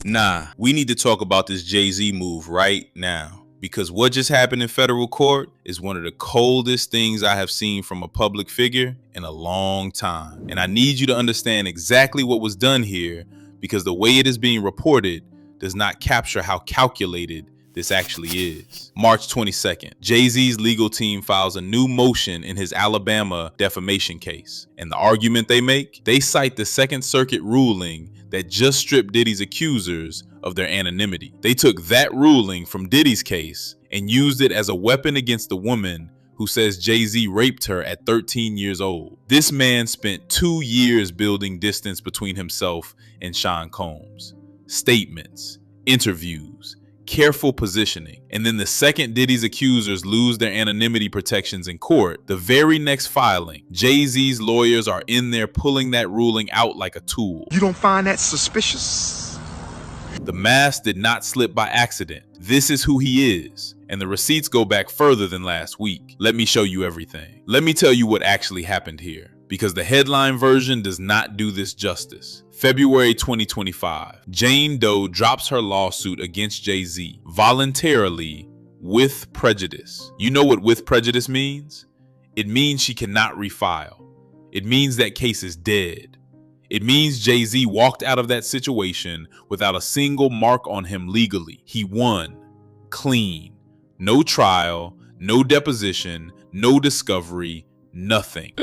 Nah, we need to talk about this Jay-Z move right now. Because what just happened in federal court is one of the coldest things I have seen from a public figure in a long time. And I need you to understand exactly what was done here, because the way it is being reported does not capture how calculated this actually is. March 22nd, Jay-Z's legal team files a new motion in his Alabama defamation case. And the argument they make? They cite the Second Circuit ruling that just stripped Diddy's accusers of their anonymity. They took that ruling from Diddy's case and used it as a weapon against the woman who says Jay-Z raped her at 13 years old. This man spent 2 years building distance between himself and Sean Combs. Statements, interviews, careful positioning. And then the second Diddy's accusers lose their anonymity protections in court, the very next filing, Jay-Z's lawyers are in there pulling that ruling out like a tool. You don't find that suspicious? The mask did not slip by accident. This is who he is. And the receipts go back further than last week. Let me show you everything. Let me tell you what actually happened here, because the headline version does not do this justice. February 2025, Jane Doe drops her lawsuit against Jay-Z voluntarily with prejudice. You know what with prejudice means? It means she cannot refile. It means that case is dead. It means Jay-Z walked out of that situation without a single mark on him legally. He won. Clean. No trial, no deposition, no discovery, nothing.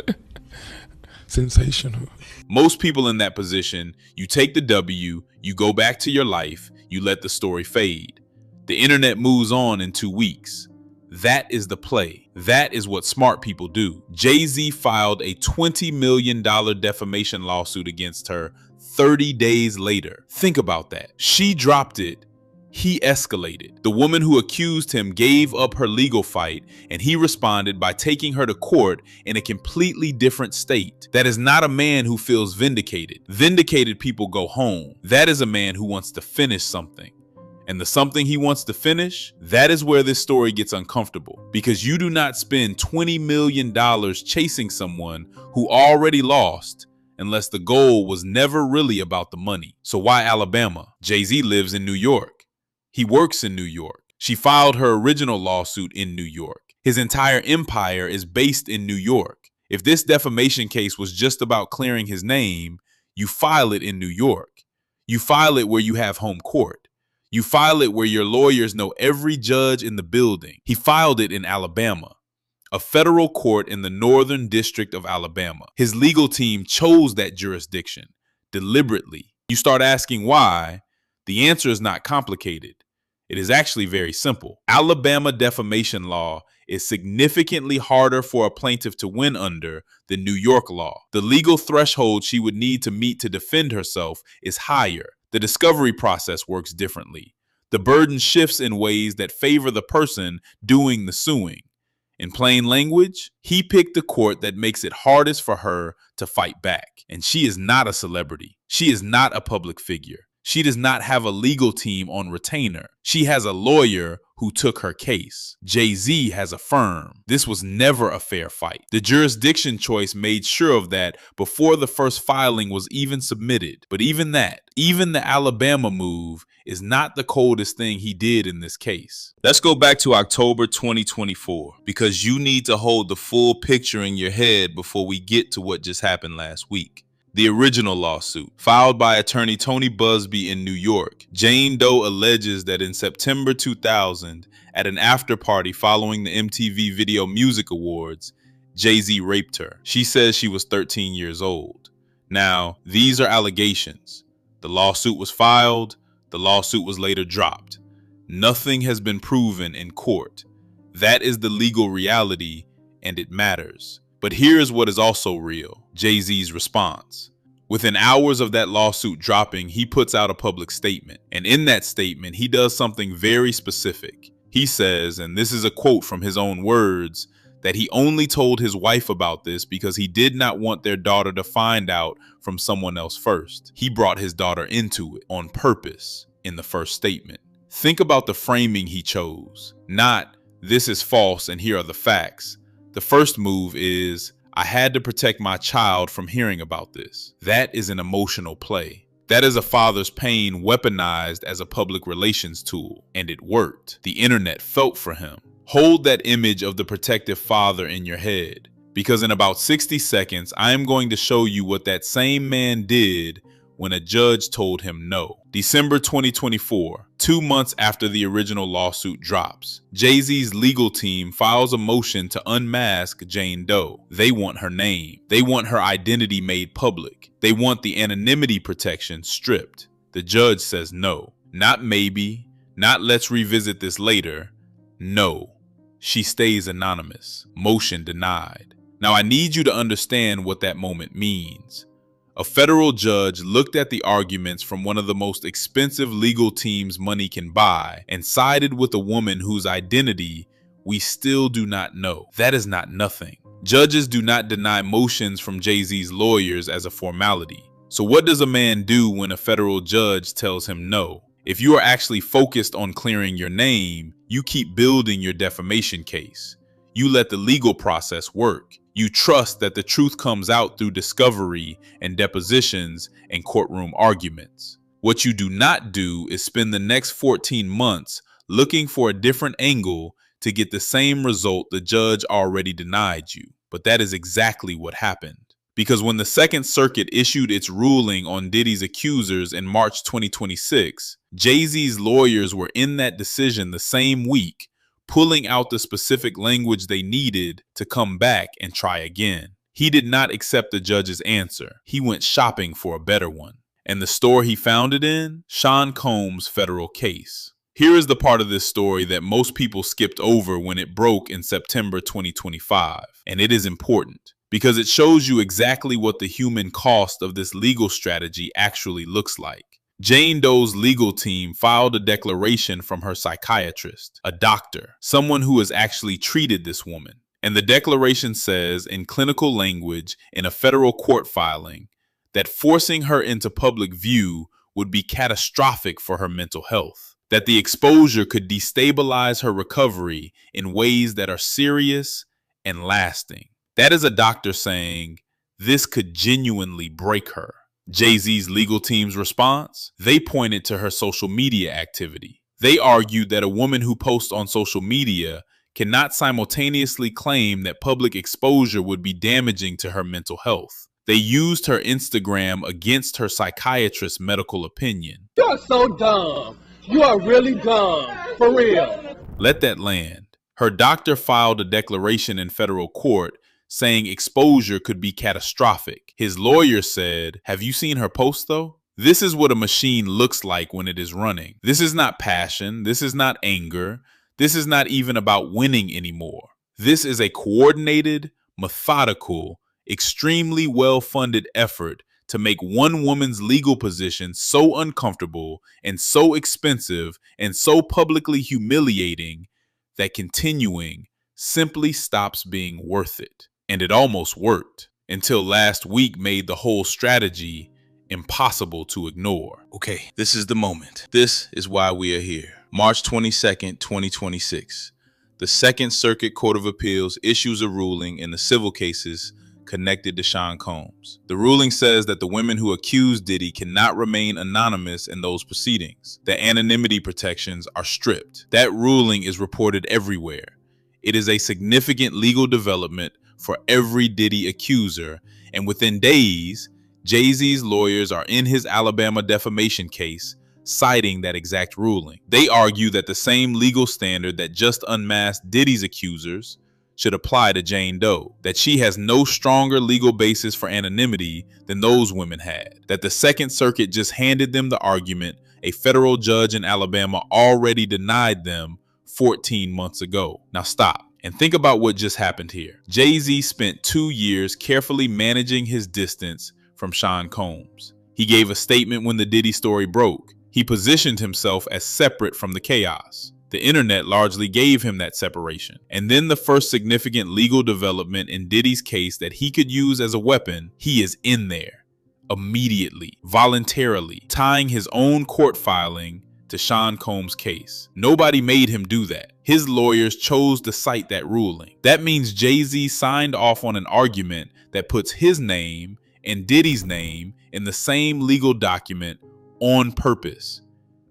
Sensational. Most people in that position, you take the W, you go back to your life, you let the story fade. The internet moves on in 2 weeks. That is the play. That is what smart people do. Jay-Z filed a $20 million defamation lawsuit against her 30 days later. Think about that. She dropped it. He escalated. The woman who accused him gave up her legal fight, and he responded by taking her to court in a completely different state. That is not a man who feels vindicated. Vindicated people go home. That is a man who wants to finish something. And the something he wants to finish, that is where this story gets uncomfortable. Because you do not spend $20 million chasing someone who already lost unless the goal was never really about the money. So why Alabama? Jay-Z lives in New York. He works in New York. She filed her original lawsuit in New York. His entire empire is based in New York. If this defamation case was just about clearing his name, you file it in New York. You file it where you have home court. You file it where your lawyers know every judge in the building. He filed it in Alabama, a federal court in the Northern District of Alabama. His legal team chose that jurisdiction deliberately. You start asking why, the answer is not complicated. It is actually very simple. Alabama defamation law is significantly harder for a plaintiff to win under than New York law. The legal threshold she would need to meet to defend herself is higher. The discovery process works differently. The burden shifts in ways that favor the person doing the suing. In plain language, he picked the court that makes it hardest for her to fight back. And she is not a celebrity. She is not a public figure. She does not have a legal team on retainer. She has a lawyer who took her case. Jay-Z has a firm. This was never a fair fight. The jurisdiction choice made sure of that before the first filing was even submitted. But even that, even the Alabama move, is not the coldest thing he did in this case. Let's go back to October 2024, because you need to hold the full picture in your head before we get to what just happened last week. The original lawsuit, filed by attorney Tony Busby in New York. Jane Doe alleges that in September 2000, at an after party following the MTV Video Music Awards, Jay-Z raped her. She says she was 13 years old. Now, these are allegations. The lawsuit was filed. The lawsuit was later dropped. Nothing has been proven in court. That is the legal reality, and it matters. But here's what is also real. Jay-Z's response. Within hours of that lawsuit dropping, he puts out a public statement. And in that statement, he does something very specific. He says, and this is a quote from his own words, that he only told his wife about this because he did not want their daughter to find out from someone else first. He brought his daughter into it on purpose in the first statement. Think about the framing he chose. Not, this is false and here are the facts. The first move is, I had to protect my child from hearing about this. That is an emotional play. That is a father's pain weaponized as a public relations tool, and it worked. The internet felt for him. Hold that image of the protective father in your head, because in about 60 seconds, I am going to show you what that same man did when a judge told him no. December 2024, 2 months after the original lawsuit drops, Jay-Z's legal team files a motion to unmask Jane Doe. They want her name. They want her identity made public. They want the anonymity protection stripped. The judge says no. Not maybe, not let's revisit this later. No. She stays anonymous. Motion denied. Now I need you to understand what that moment means. A federal judge looked at the arguments from one of the most expensive legal teams money can buy and sided with a woman whose identity we still do not know. That is not nothing. Judges do not deny motions from Jay-Z's lawyers as a formality. So what does a man do when a federal judge tells him no? If you are actually focused on clearing your name, you keep building your defamation case. You let the legal process work. You trust that the truth comes out through discovery and depositions and courtroom arguments. What you do not do is spend the next 14 months looking for a different angle to get the same result the judge already denied you. But that is exactly what happened. Because when the Second Circuit issued its ruling on Diddy's accusers in March 2026, Jay-Z's lawyers were in that decision the same week, pulling out the specific language they needed to come back and try again. He did not accept the judge's answer. He went shopping for a better one. And the store he found it in? Sean Combs' federal case. Here is the part of this story that most people skipped over when it broke in September 2025. And it is important because it shows you exactly what the human cost of this legal strategy actually looks like. Jane Doe's legal team filed a declaration from her psychiatrist, a doctor, someone who has actually treated this woman. And the declaration says in clinical language in a federal court filing that forcing her into public view would be catastrophic for her mental health, that the exposure could destabilize her recovery in ways that are serious and lasting. That is a doctor saying this could genuinely break her. Jay-Z's legal team's response? They pointed to her social media activity. They argued that a woman who posts on social media cannot simultaneously claim that public exposure would be damaging to her mental health. They used her Instagram against her psychiatrist's medical opinion. You are so dumb. You are really dumb. For real. Let that land. Her doctor filed a declaration in federal court saying exposure could be catastrophic. His lawyer said, "Have you seen her post though? This is what a machine looks like when it is running. This is not passion. This is not anger. This is not even about winning anymore. This is a coordinated, methodical, extremely well-funded effort to make one woman's legal position so uncomfortable and so expensive and so publicly humiliating that continuing simply stops being worth it." And it almost worked until last week made the whole strategy impossible to ignore. Okay, this is the moment. This is why we are here. March 22nd, 2026. The Second Circuit Court of Appeals issues a ruling in the civil cases connected to Sean Combs. The ruling says that the women who accused Diddy cannot remain anonymous in those proceedings. The anonymity protections are stripped. That ruling is reported everywhere. It is a significant legal development for every Diddy accuser, and within days, Jay-Z's lawyers are in his Alabama defamation case, citing that exact ruling. They argue that the same legal standard that just unmasked Diddy's accusers should apply to Jane Doe, that she has no stronger legal basis for anonymity than those women had, that the Second Circuit just handed them the argument a federal judge in Alabama already denied them 14 months ago. Now stop and think about what just happened here. Jay-Z spent 2 years carefully managing his distance from Sean Combs. He gave a statement when the Diddy story broke. He positioned himself as separate from the chaos. The internet largely gave him that separation. And then the first significant legal development in Diddy's case that he could use as a weapon, he is in there immediately, voluntarily, tying his own court filing to Sean Combs' case. Nobody made him do that. His lawyers chose to cite that ruling. That means Jay-Z signed off on an argument that puts his name and Diddy's name in the same legal document on purpose,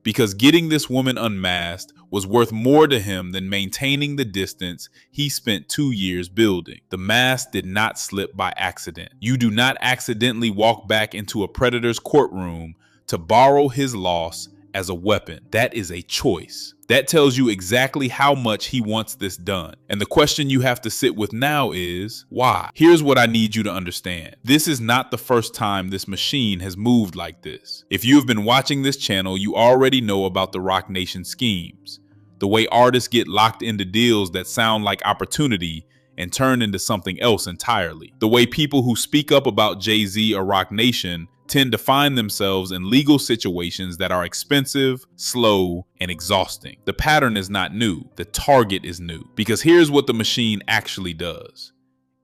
because getting this woman unmasked was worth more to him than maintaining the distance he spent 2 years building. The mask did not slip by accident. You do not accidentally walk back into a predator's courtroom to borrow his loss as a weapon. That is a choice. That tells you exactly how much he wants this done. And the question you have to sit with now is, why? Here's what I need you to understand. This is not the first time this machine has moved like this. If you have been watching this channel, you already know about the Roc Nation schemes. The way artists get locked into deals that sound like opportunity and turn into something else entirely. The way people who speak up about Jay-Z or Roc Nation tend to find themselves in legal situations that are expensive, slow, and exhausting. The pattern is not new. The target is new. Because here's what the machine actually does.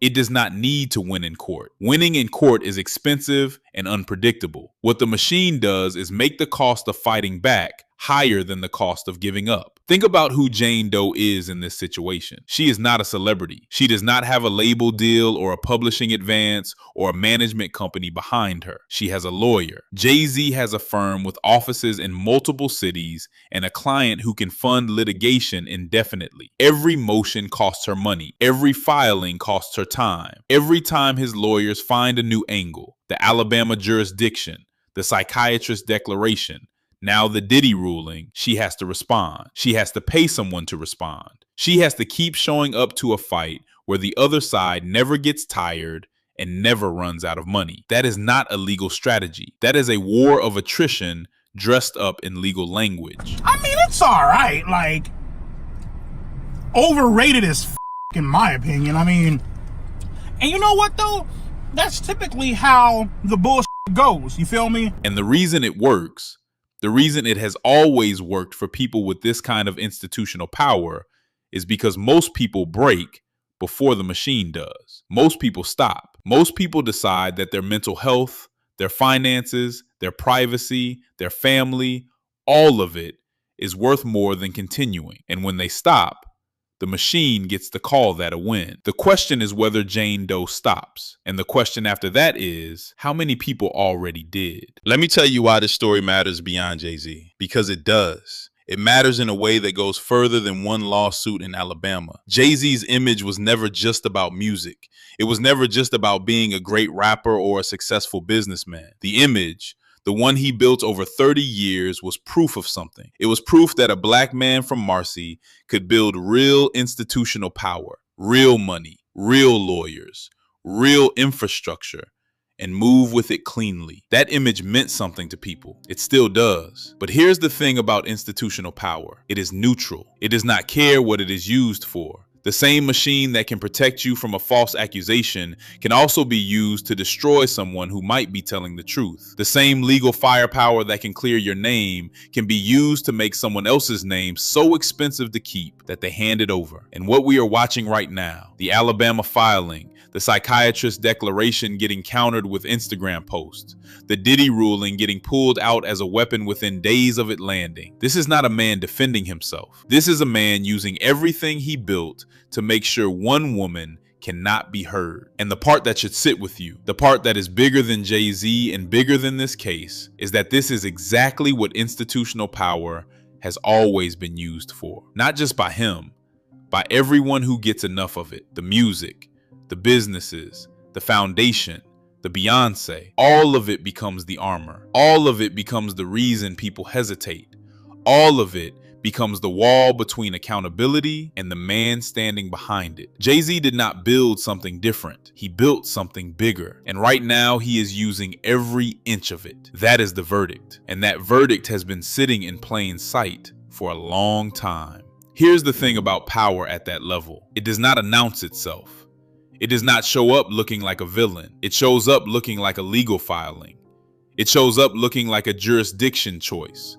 It does not need to win in court. Winning in court is expensive and unpredictable. What the machine does is make the cost of fighting back higher than the cost of giving up. Think about who Jane Doe is in this situation. She is not a celebrity. She does not have a label deal or a publishing advance or a management company behind her. She has a lawyer. Jay-Z has a firm with offices in multiple cities and a client who can fund litigation indefinitely. Every motion costs her money. Every filing costs her time. Every time his lawyers find a new angle, the Alabama jurisdiction, the Psychiatrist declaration, now the Diddy ruling, she has to respond. She has to pay someone to respond. She has to keep showing up to a fight where the other side never gets tired and never runs out of money. That is not a legal strategy. That is a war of attrition dressed up in legal language. I mean, it's all right. Like, overrated as in my opinion. I mean, and you know what though? That's typically how the bullshit goes. You feel me? And the reason it works, the reason it has always worked for people with this kind of institutional power is because most people break before the machine does. Most people stop. Most people decide that their mental health, their finances, their privacy, their family, all of it is worth more than continuing. And when they stop, the machine gets to call that a win. The question is whether Jane Doe stops. And the question after that is, how many people already did? Let me tell you why this story matters beyond Jay-Z. Because it does. It matters in a way that goes further than one lawsuit in Alabama. Jay-Z's image was never just about music. It was never just about being a great rapper or a successful businessman. The image, the one he built over 30 years, was proof of something. It was proof that a black man from Marcy could build real institutional power, real money, real lawyers, real infrastructure, and move with it cleanly. That image meant something to people. It still does. But here's the thing about institutional power. It is neutral. It does not care what it is used for. The same machine that can protect you from a false accusation can also be used to destroy someone who might be telling the truth. The same legal firepower that can clear your name can be used to make someone else's name so expensive to keep that they hand it over. And what we are watching right now, the Alabama filing, the Psychiatrist declaration getting countered with Instagram posts, the Diddy ruling getting pulled out as a weapon within days of it landing. This is not a man defending himself. This is a man using everything he built to make sure one woman cannot be heard. And the part that should sit with you, the part that is bigger than Jay-Z and bigger than this case, is that this is exactly what institutional power has always been used for. Not just by him, by everyone who gets enough of it. The music, the businesses, the foundation, the Beyonce, all of it becomes the armor. All of it becomes the reason people hesitate. All of it becomes the wall between accountability and the man standing behind it. Jay-Z did not build something different. He built something bigger. And right now he is using every inch of it. That is the verdict. And that verdict has been sitting in plain sight for a long time. Here's the thing about power at that level. It does not announce itself. It does not show up looking like a villain. It shows up looking like a legal filing. It shows up looking like a jurisdiction choice.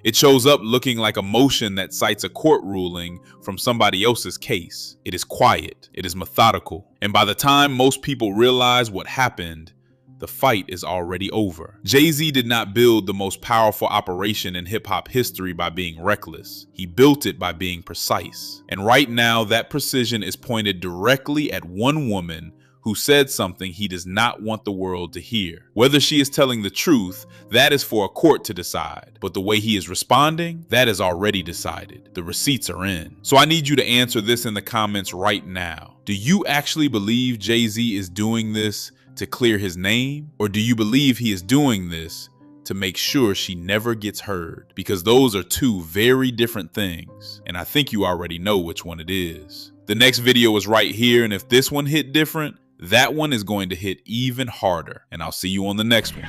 It shows up looking like a motion that cites a court ruling from somebody else's case. It is quiet. It is methodical. And by the time most people realize what happened, the fight is already over. Jay-Z did not build the most powerful operation in hip-hop history by being reckless. He built it by being precise. And right now, that precision is pointed directly at one woman who said something he does not want the world to hear. Whether she is telling the truth, that is for a court to decide. But the way he is responding, that is already decided. The receipts are in. So I need you to answer this in the comments right now. Do you actually believe Jay-Z is doing this to clear his name? Or do you believe he is doing this to make sure she never gets heard? Because those are two very different things. And I think you already know which one it is. The next video is right here, and if this one hit different, that one is going to hit even harder. And I'll see you on the next one.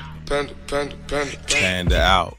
Panda out.